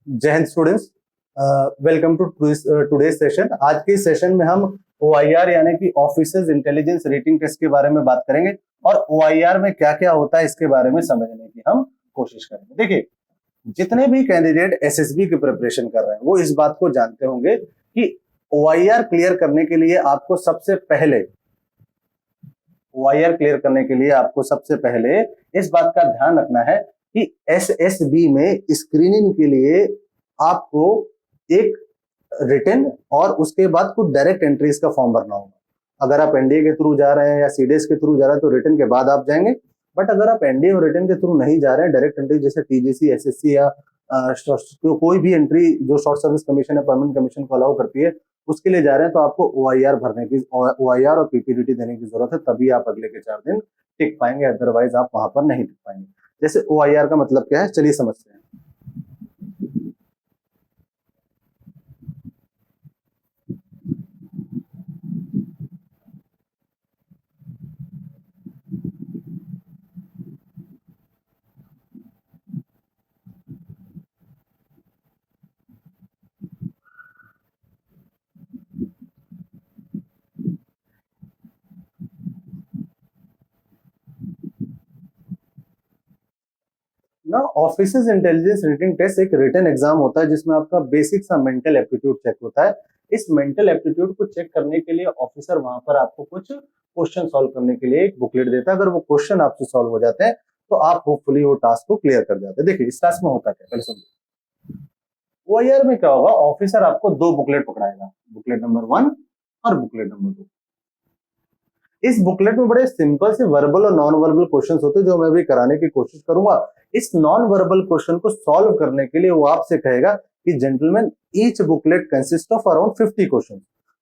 जय Hind students, welcome to today session. आज के सेशन में हम OIR यानी कि ऑफिसर्स इंटेलिजेंस रेटिंग टेस्ट के बारे में बात करेंगे और OIR में क्या क्या होता है इसके बारे में समझने की हम कोशिश करेंगे। देखिए, जितने भी कैंडिडेट SSB की प्रिपरेशन कर रहे हैं वो इस बात को जानते होंगे कि OIR क्लियर करने के लिए आपको सबसे पहले इस बात का ध्यान रखना है कि SSB में स्क्रीनिंग के लिए आपको एक रिटन और उसके बाद कुछ डायरेक्ट एंट्रीज का फॉर्म भरना होगा। अगर आप NDA के थ्रू जा रहे हैं या CDS के थ्रू जा रहे हैं तो रिटन के बाद आप जाएंगे, बट अगर आप NDA और रिटन के थ्रू नहीं जा रहे हैं, डायरेक्ट एंट्री जैसे TGC, SSC या कोई भी एंट्री जो शॉर्ट सर्विस कमीशन या परमानेंट कमीशन को अलाउ करती है उसके लिए जा रहे हैं, तो आपको OIR और PPDT देने की जरूरत है, तभी आप अगले के 4 दिन टिक पाएंगे, अदरवाइज आप वहां पर नहीं टिक पाएंगे। जैसे OIR का मतलब क्या है, चलिए समझते हैं। ना, ऑफिसर्स इंटेलिजेंस रेटिंग टेस्ट एक रिटन एग्जाम होता है जिसमें आपका बेसिक सा मेंटल एप्टीट्यूड चेक होता है। इस मेंटल एप्टीट्यूड को चेक करने के लिए ऑफिसर वहां पर आपको कुछ क्वेश्चन सॉल्व करने के लिए एक बुकलेट देता है। अगर वो क्वेश्चन आपसे सॉल्व हो जाते हैं तो आप होपफुली वो टास्क को क्लियर कर जाते हैं। देखिए, इस टास्क में होता क्या, पहले सुनिए। OIR में क्या होगा, ऑफिसर आपको 2 बुकलेट पकड़ाएगा, बुकलेट नंबर 1 और बुकलेट नंबर 2। इस बुकलेट में बड़े सिंपल से वर्बल और नॉन वर्बल क्वेश्चंस होते हैं जो मैं भी कराने की कोशिश करूंगा। इस नॉन वर्बल क्वेश्चन को सॉल्व करने के लिए वो आपसे कहेगा कि gentleman, each booklet consist of around 50 question.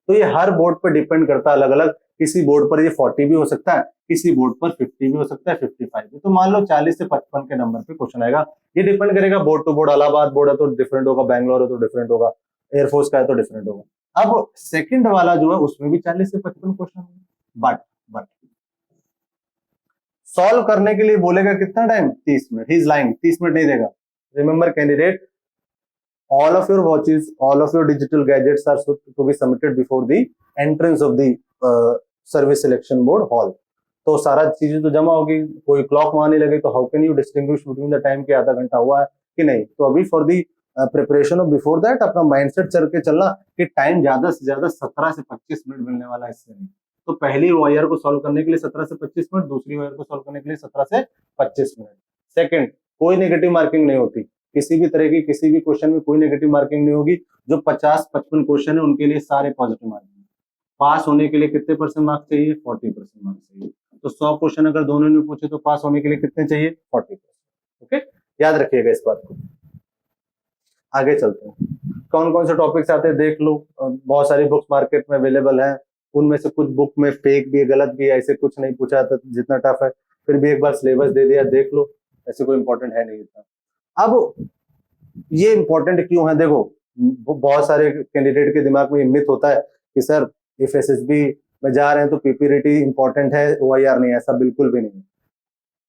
तो ये हर बोर्ड पर डिपेंड करता है अलग अलग। किसी बोर्ड पर ये 40 भी हो सकता है, किसी बोर्ड पर 50 भी हो सकता है, 55 भी। तो मान लो 40 से 55 के नंबर पे क्वेश्चन आएगा। ये डिपेंड करेगा board to board. Allahabad board है तो डिफरेंट होगा, बैंगलोर है तो डिफरेंट होगा, एयरफोर्स का है तो डिफरेंट होगा। अब सेकंड वाला जो है उसमें भी 40 से 55 क्वेश्चन होंगे, बट सॉल्व करने के लिए बोलेगा कितना time, 30 minute. He is lying, 30 minute नहीं देगा। Remember candidate, all of your watches, all of your digital gadgets are to be submitted before the entrance of the service selection board hall। तो सारा चीजें तो जमा होगी, कोई क्लॉक वहां नहीं लगी, तो how can you distinguish between the time के आधा घंटा हुआ है कि नहीं। तो अभी for the preparation of before that अपना माइंडसेट चल के चलना कि टाइम ज्यादा से ज्यादा 17 से 25 मिनट मिलने वाला है, इससे नहीं। तो पहली OIR को सॉल्व करने के लिए 17 से 25 मिनट, दूसरी OIR को सॉल्व करने के लिए 17 से 25 मिनट। सेकंड, कोई नेगेटिव मार्किंग नहीं होती, किसी भी तरह की किसी भी क्वेश्चन में कोई नेगेटिव मार्किंग नहीं होगी। जो 50-55 क्वेश्चन है उनके लिए सारे पॉजिटिव मार्किंग। पास होने के लिए कितने % मार्क्स चाहिए, 40% मार्क्स चाहिए। तो 100 क्वेश्चन अगर दोनों ने पूछे तो पास होने के लिए कितने चाहिए, 40%। ओके, याद रखिएगा इस बात को। आगे चलते हैं, कौन कौन से टॉपिक्स आते हैं देख लो। बहुत सारी बुक्स मार्केट में अवेलेबल है, उनमें से कुछ बुक में फेक भी है, गलत भी है, ऐसे कुछ नहीं पूछा था जितना टफ है। फिर भी एक बार सिलेबस दे दिया, देख लो, ऐसे कोई इंपॉर्टेंट है नहीं इतना। अब ये इंपॉर्टेंट क्यों है, देखो बहुत सारे कैंडिडेट के दिमाग में ये मिथ होता है कि सर इफ SSB में जा रहे हैं तो PPDT इंपॉर्टेंट है, OIR नहीं। ऐसा बिल्कुल भी नहीं।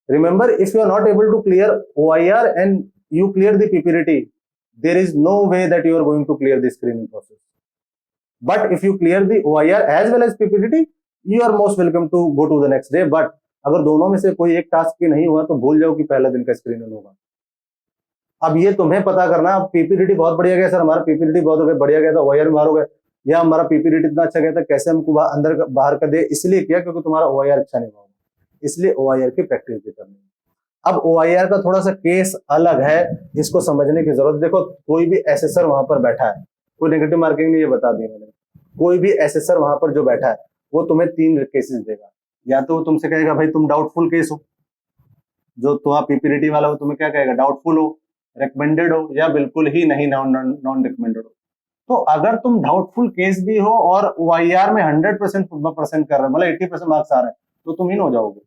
Remember, if you are not able to clear OIR and you clear the PPDT, there is no way that you are going to clear the screening process. But if you clear the OIR as well as PPDT, you are most welcome to go to the next day. But अगर दोनों में से कोई एक task भी नहीं हुआ तो भूल जाओ कि पहला दिन का स्क्रीनिंग होगा। अब ये तुम्हें पता करना, PPDT बहुत बढ़िया गया सर, हमारा PPDT बहुत बढ़िया गया था, OIR में बाहर हो गए, या हमारा PPDT इतना अच्छा गया था, कैसे हमको अंदर बाहर कर दे, इसलिए किया क्योंकि तुम्हारा OIR अच्छा नहीं हुआ, इसलिए OIR की प्रैक्टिस भी करनी है। अब OIR का थोड़ा सा केस अलग है, इसको समझने की जरूरत। देखो, कोई भी एसेसर वहां पर बैठा है, कोई नेगेटिव मार्किंग नहीं, ये बता दी मैंने। कोई भी एसेसर वहां पर जो बैठा है वो तुम्हें 3 केसेस देगा। या तो वो तुमसे कहेगा भाई तुम डाउटफुल केस हो, जो तुम्हारा PPDT वाला हो तुम्हें क्या कहेगा, डाउटफुल हो, रिकमेंडेड हो, या बिल्कुल ही नहीं, नॉन रिकमेंडेड हो। तो अगर तुम डाउटफुल केस भी हो और OIR में 100% कर रहे हो, मतलब 80% मार्क्स आ रहे हैं, तो तुम इन हो जाओगे।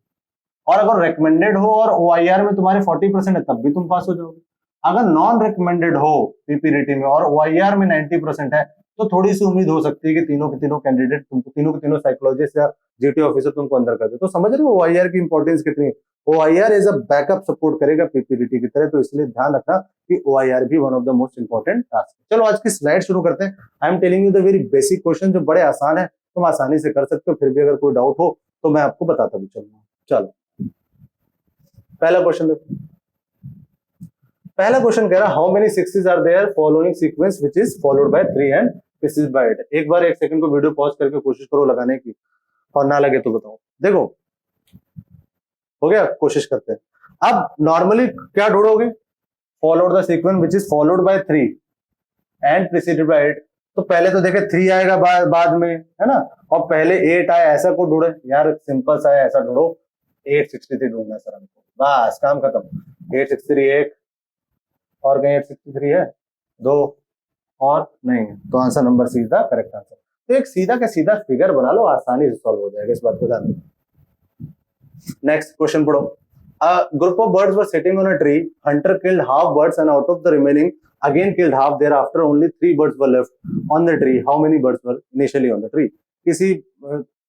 और अगर रिकमेंडेड हो और OIR में तुम्हारे 40% है तब भी तुम पास हो जाओगे। अगर नॉन रिकमेंडेड हो पीपीडीटी में और OIR में 90% है तो थोड़ी सी उम्मीद हो सकती है कि तीनों के तीनों कैंडिडेट तुमको, तीनों के तीनों साइकोलॉजिस्ट या जीटी ऑफिसर तुमको अंदर कर दे। तो समझ रहे हो OIR की इंपॉर्टेंस कितनी है। OIR as a backup support करेगा पीपीडीटी की तरह, तो इसलिए ध्यान रखना कि OIR भी one of the most important task. चलो आज की स्लाइड शुरू करते हैं। I am telling you the very basic question जो बड़े आसान है, तुम आसानी से कर सकते हो, फिर भी अगर कोई डाउट हो तो मैं आपको बताता भी चलूंगा। चलो पहला क्वेश्चन देखो। पहला क्वेश्चन कह रहा है how many sixes are there following sequence which is followed by 3 and preceded by 8। एक बार 1 सेकंड को वीडियो पॉज करके कोशिश करो लगाने की, और ना लगे तो बताओ। देखो हो गया, कोशिश करते हैं। अब नॉर्मली क्या ढूंढोगे, followed the sequence which is followed by 3 and preceded by 8। तो पहले तो देखे 3 आएगा बाद में, है ना, और पहले 8 आए, ऐसा को ढूंढे यार, सिंपल सा है, ऐसा ढूंढो। 863 ढूंढना सर हमको, बस काम खत्म। 863 एक और कहीं 863 है, 2 और नहीं है, तो answer number C is the correct answer. तो एक सीधा का सीधा फिगर बना लो, आसानी से सॉल्व हो जाएगा, इस बात को ध्यान रखो। नेक्स्ट क्वेश्चन पढ़ो। A group of birds were sitting on a tree. Hunter killed half birds and out of the remaining again killed half. Thereafter only 3 birds were left on the tree. How many birds were initially on the tree? किसी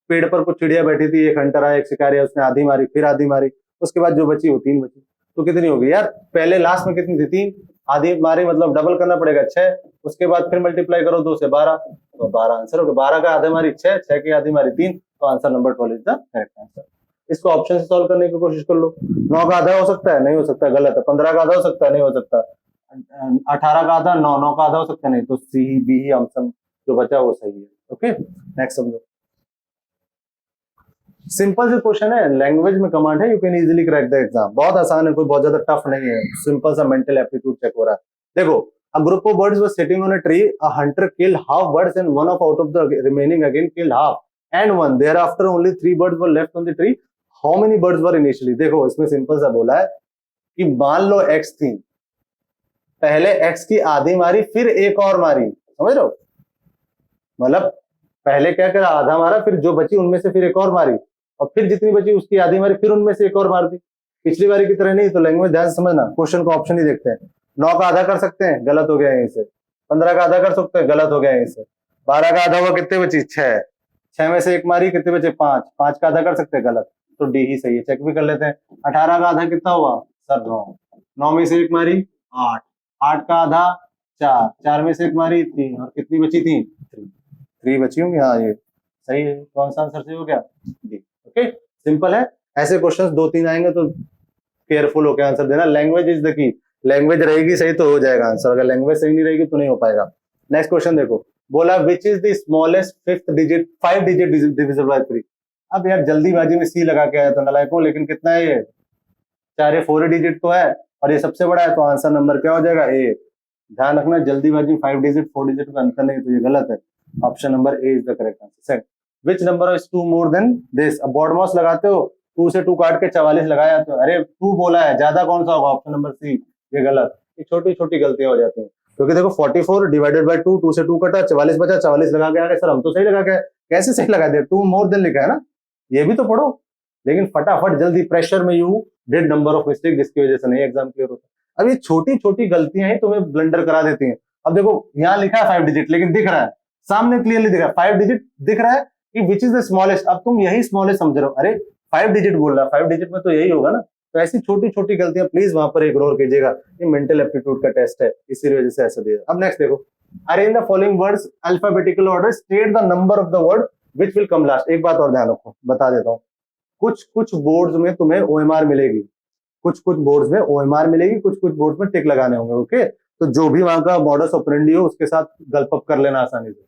पेड़ पर कुछ चिड़िया बैठी थी, एक Hunter आया, एक शिकारी आया, उसने आधी मारी, फिर आधी मारी, उसके बाद जो बची वो 3 बची। तो कितनी होगी यार, पहले लास्ट में कितनी थी, 3, आधी मारी मतलब डबल करना पड़ेगा 6, उसके बाद फिर मल्टीप्लाई करो 2 से 12, तो 12 आंसर होगा। 12 का आधा मारी 6, 6 की आधी मारी 3, तो answer number 12 is the correct answer. इसको ऑप्शन से सॉल्व करने की कोशिश कर लो। 9 का आधा हो सकता है, नहीं हो सकता, गलत है। 15 का आधा हो सकता है, नहीं हो सकता। 18 का आधा, 9 का आधा हो सकता है, नहीं, तो सी बी ही ऑप्शन जो बचा वो सही है। ओके नेक्स्ट समझो। सिंपल से क्वेश्चन है, लैंग्वेज में कमांड है, you can easily crack the exam. बहुत आसान है, कोई बहुत ज्यादा टफ नहीं है, सिंपल सा मेंटल एप्टीट्यूड चेक हो रहा है। देखो, a group of birds was sitting on a tree. A hunter killed half birds and one of out of the remaining again killed half and one. Thereafter only 3 birds were left on the tree. How many birds were initially? देखो इसमें simple सा बोला है कि मान लो x थी, पहले x की आधी मारी, फिर एक और मारी, समझ रहे हो, मतलब पहले क्या करा, आधा मारा, फिर जो बची उनमें से फिर एक और मारी, और फिर जितनी बची उसकी आधी मारी, फिर उनमें से एक और मार दी। पिछली बारी की तरह नहीं। तो लैंग्वेज ध्यान से समझना, क्वेश्चन को ऑप्शन ही देखते हैं। 9 का आधा कर सकते हैं, गलत हो गया यहीं से। 15 का आधा कर सकते हैं, गलत हो गया यहीं से। 12 का आधा हुआ, कितने बची, 6, 6 में से एक मारी, कितने बचे, 5, 5 का आधा कर सकते हैं, गलत, तो डी ही सही है, चेक भी कर लेते हैं। 18 का आधा कितना हुआ सर, 9, 9 में से एक मारी, 8, 8 का आधा 4, 4 में से एक मारी, 3, और कितनी बची थी, 3 बची होंगी। हाँ ये सही है, कौन सा आंसर सही हो गया, डी। ओके सिंपल है, ऐसे क्वेश्चंस 2-3 आएंगे तो केयरफुल होकर आंसर देना। Language is the key, language रहेगी सही तो हो जाएगा आंसर, अगर लैंग्वेज सही नहीं रहेगी तो नहीं हो पाएगा। नेक्स्ट क्वेश्चन देखो, बोला which is the smallest 5th digit divisible by 3। अब यार जल्दीबाजी में सी लगा के आया तो नलायकों, लेकिन कितना है ये, 4 4 डिजिट तो है, और ये सबसे बड़ा है, तो आंसर नंबर क्या हो जाएगा, ए। ध्यान रखना, जल्दीबाजी में 5 डिजिट 4 डिजिट का अंतर नहीं, तो ये गलत है, option number A is the correct answer. Second, which number is 2 more than this. अब बॉड मास लगाते हो, 2 से 2 काट के 44 लगाया, तो अरे 2 बोला है, ज्यादा कौन सा होगा, ऑप्शन नंबर सी, ये गलत। ये छोटी छोटी गलतियां हो जाती हैं, क्योंकि देखो 44 डिवाइडेड बाय 2, 2 से 2 कटा, 44 बचा, 44 लगा के आ गए। सर हम तो सही लगा के, कैसे सही लगा दिया, 2 मोर देन लिखा है ना, ये भी तो पढ़ो। लेकिन फटाफट जल्दी प्रेशर में you did number of mistake, जिसकी वजह से नहीं एग्जाम क्लियर होता। अब ये छोटी छोटी गलतियां ही तुम्हें ब्लंडर करा देती हैं। अब देखो यहाँ लिखा है 5 डिजिट, लेकिन दिख रहा है सामने क्लियरली दिख रहा है 5 डिजिट दिख रहा है कि विच इज द स्मॉलेस्ट। अब तुम यही स्मॉलेस्ट समझ रहे हो, अरे 5 डिजिट बोल रहा है, 5 डिजिट में तो यही होगा ना। तो ऐसी छोटी छोटी गलतियां प्लीज वहां पर इग्नोर कीजिएगा, ये मेंटल एप्टीट्यूड का टेस्ट है, इसी वजह से ऐसा दिया। अब नेक्स्ट देखो, arrange the following words alphabetical order, state the number of the word which will come last. एक बात और ध्यान रखो, बता देता हूँ, कुछ बोर्ड्स में तुम्हें ओएमआर मिलेगी, कुछ बोर्ड्स में ओएमआर मिलेगी, कुछ बोर्ड्स में टिक लगाने होंगे। ओके, तो जो भी वहां का मॉडस ऑपरेंडी हो उसके साथ गल्प कर लेना आसानी से।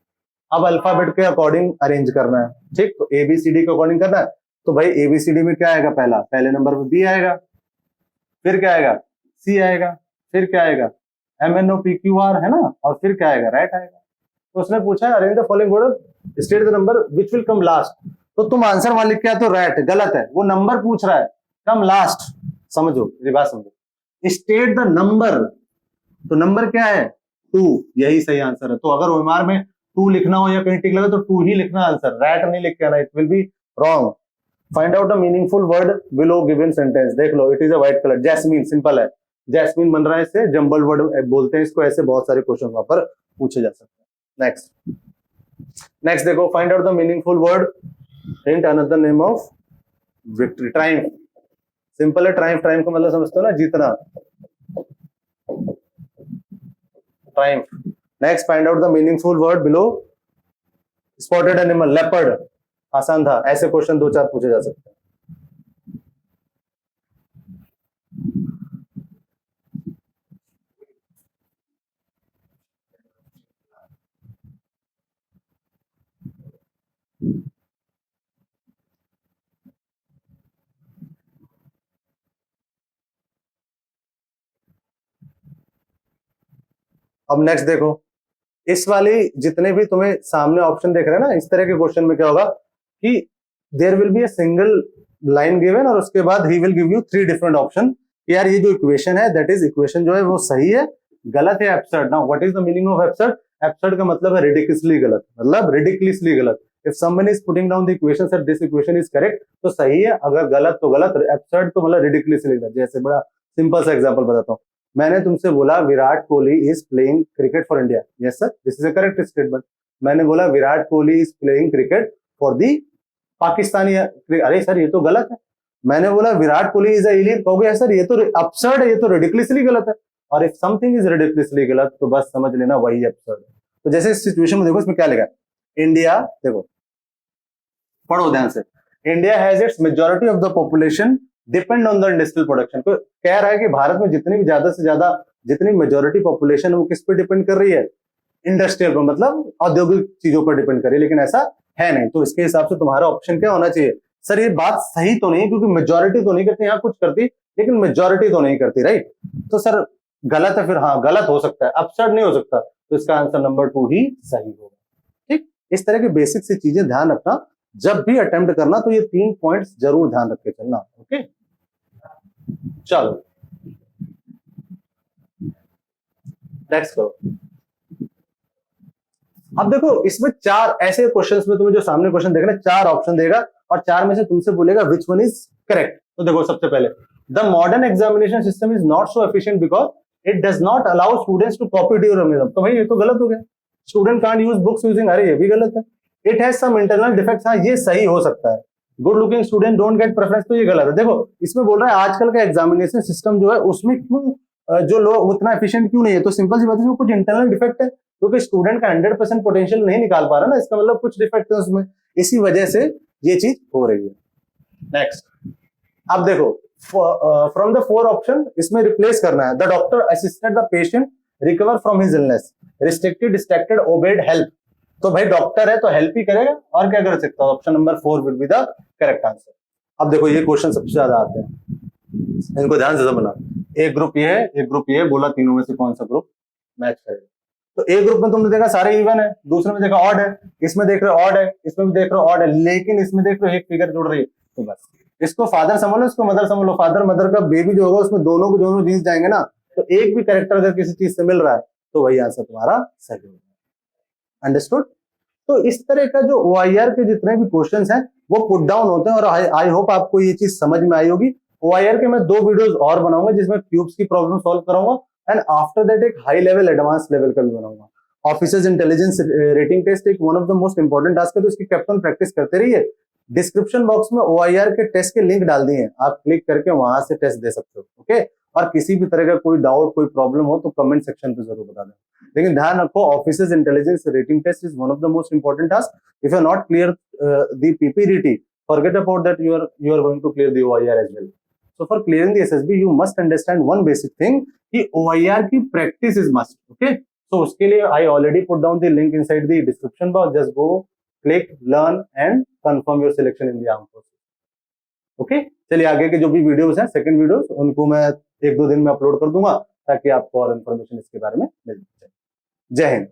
अब अल्फाबेट के अकॉर्डिंग अरेंज करना है, ठीक, तो एबीसीडी के अकॉर्डिंग करना है। तो भाई एबीसीडी में क्या आएगा, पहले नंबर पे बी आएगा, फिर क्या आएगा, सी आएगा, फिर क्या आएगा, MNOPQR है ना, और फिर क्या आएगा, राइट आएगा। तो उसने पूछा arrange the following word, state the number which will come last. तो तुम आंसर वहां लिख के आते हो राइट, गलत है, वो नंबर पूछ रहा है, कम लास्ट। समझो मेरी बात, समझो, स्टेट द नंबर, तो नंबर क्या है, 2, यही सही आंसर है। तो अगर ओएमआर में 2 लिखना हो या कहीं टिक लगे तो 2 ही लिखना आंसर, राइट नहीं लिख के आना, it will be wrong. Find out a meaningful word below given sentence. देख लो, it is a white colour, jasmine, simple है। जैस्मिन बन रहा है, इससे जंबल वर्ड बोलते हैं इसको, ऐसे बहुत सारे क्वेश्चन वहां पर पूछे जा सकते हैं। नेक्स्ट देखो, find out the meaningful word hint another name of victory. Triumph, simple है। ट्रायम्फ, ट्रायम्फ का मतलब समझते हो ना, जीतना, Triumph. Next, find out the meaningful word below spotted animal, leopard. आसान था, ऐसे क्वेश्चन 2-4 पूछे जा सकते हैं। अब नेक्स्ट देखो, इस वाली जितने भी तुम्हें सामने ऑप्शन देख रहे हैं ना, इस तरह के क्वेश्चन में क्या होगा कि there will be a single line given और उसके बाद ही will give you 3 different option. यार ये जो इक्वेशन है, दैट इज इक्वेशन जो है वो सही है, गलत है, absurd. Now what is the meaning of absurd? Absurd का मतलब है रिडिकुलसली गलत, मतलब रिडिकुलसली गलत। If someone is putting down the equation sir this equation is correct, तो सही है, अगर गलत तो गलत। एब्सर्ड तो मतलब रिडिकुलसली गलत। जैसे बड़ा सिंपल सा एग्जांपल बताता हूँ, मैंने तुमसे बोला Virat Kohli is playing cricket for India, yes sir, this is a correct statement. मैंने बोला Virat Kohli is playing cricket for the Pakistani, अरे सर ये तो गलत है। मैंने बोला Virat Kohli is a alien, कहोगे सर ये तो अब्सर्ड है, ये तो रिडिकुलसली गलत है। और इफ समथिंग इज रिडिकुलसली गलत तो बस समझ लेना वही अब्सर्ड है। तो जैसे इस सिचुएशन में देखो, इसमें क्या लिखा है, इंडिया, देखो पढ़ो ध्यान से, India has its majority of the population depend on the industrial production. को कह रहा है कि भारत में जितनी भी ज्यादा से ज्यादा जितनी मेजॉरिटी पॉपुलेशन है वो किस पे डिपेंड कर रही है? इंडस्ट्रियल पर, मतलब औद्योगिक चीजों पर डिपेंड कर रही है, लेकिन ऐसा है नहीं। तो इसके हिसाब से तुम्हारा ऑप्शन क्या होना चाहिए? सर ये बात सही तो नहीं, क्योंकि मेजॉरिटी तो नहीं करती, यहाँ कुछ करती लेकिन मेजॉरिटी तो नहीं करती, राइट? तो सर गलत है, फिर हाँ गलत हो सकता है, अब्सर्ड नहीं हो सकता, तो इसका आंसर नंबर 2 ही सही होगा। ठीक, इस तरह की बेसिक सी चीजें ध्यान रखना जब भी अटेम्प्ट करना, तो ये 3 पॉइंट्स जरूर ध्यान रख के चलना। ओके, चलो नेक्स्ट करो। अब देखो इसमें 4 ऐसे क्वेश्चंस में तुम्हें जो सामने क्वेश्चन देख रहे हैं 4 ऑप्शन देगा और 4 में से तुमसे बोलेगा विच वन इज करेक्ट। तो देखो सबसे पहले, the modern examination system is not so efficient because it does not allow students to copy ड्यूरिज्म। तो भाई ये तो गलत हो गया, student can't use books using, अरे ये भी गलत है। It has some internal defects, हाँ ये सही हो सकता है। Good looking student don't get preference, तो ये गलत है। देखो इसमें बोल रहा है आजकल का एग्जामिनेशन सिस्टम जो है उसमें क्यों जो लोग उतना एफिशिएंट क्यों नहीं है? तो सिंपल सी बात है, इसमें कुछ इंटरनल डिफेक्ट है, क्योंकि स्टूडेंट का 100% पोटेंशियल नहीं निकाल पा रहा ना, इसका मतलब कुछ डिफेक्ट है उसमें, इसी वजह से ये चीज हो रही है। नेक्स्ट, अब देखो फ्रॉम द 4 ऑप्शन इसमें रिप्लेस करना है, the doctor assisted the patient recover from his illness, restricted, distracted, obeyed, help. तो भाई डॉक्टर है तो हेल्प ही करेगा, और क्या कर सकता है? Option number 4 will be the correct answer. अब देखो ये क्वेश्चन सबसे ज्यादा आते हैं, इनको ध्यान से समझना। एक ग्रुप ये है, एक ग्रुप ये है, बोला तीनों में से कौन सा ग्रुप मैच करेगा? तो एक ग्रुप में तुमने देखा सारे इवन है, दूसरे में देखा ऑड है, इसमें देख रहे हो ऑड है, इसमें भी देख रहे हो ऑड है, लेकिन इसमें देख रहे हो एक फिगर जुड़ रही है। तो बस इसको फादर समझ लो, इसको मदर समझ लो। फादर मदर का बेबी जो होगा उसमें दोनों को दोनों जीन्स जाएंगे ना, तो एक भी कैरेक्टर अगर किसी चीज से मिल रहा है तो वही आंसर तुम्हारा सही होगा। अंडरस्टूड? तो इस तरह का जो OIR के जितने भी क्वेश्चंस हैं वो पुट डाउन होते हैं, और आई होप आपको ये चीज समझ में आई होगी। OIR के मैं 2 वीडियोस और बनाऊंगा जिसमें क्यूब्स की प्रॉब्लम सॉल्व कराऊंगा, एंड आफ्टर दैट एक हाई लेवल एडवांस लेवल का भी बनाऊंगा। ऑफिसर्स इंटेलिजेंस रेटिंग टेस्ट एक one of the most important task है, तो इसकी कैप्टन प्रैक्टिस करते रहिए। डिस्क्रिप्शन बॉक्स में OIR के टेस्ट के लिंक डाल दिए हैं, आप क्लिक करके वहां से टेस्ट दे सकते हो। ओके, और किसी भी तरह का कोई डाउट कोई प्रॉब्लम हो तो कमेंट सेक्शन पे जरूर बता दें। लेकिन ध्यान रखो, officers intelligence rating test is one of the most important task. If you are not clear the PPRT, forget about that, you are going to clear the OIR as well. So for clearing the SSB you must understand one basic thing कि OIR की practice is must. Okay, so उसके लिए I already put down the link inside the description box, just go click, learn and confirm your selection in the armed forces. Okay, चलिए आगे के जो भी videos हैं, सेकंड वीडियोस, उनको मैं 1-2 दिन में अपलोड कर दूंगा ताकि आपको और इन्फॉर्मेशन इसके बारे में मिल जाए। जय हिंद।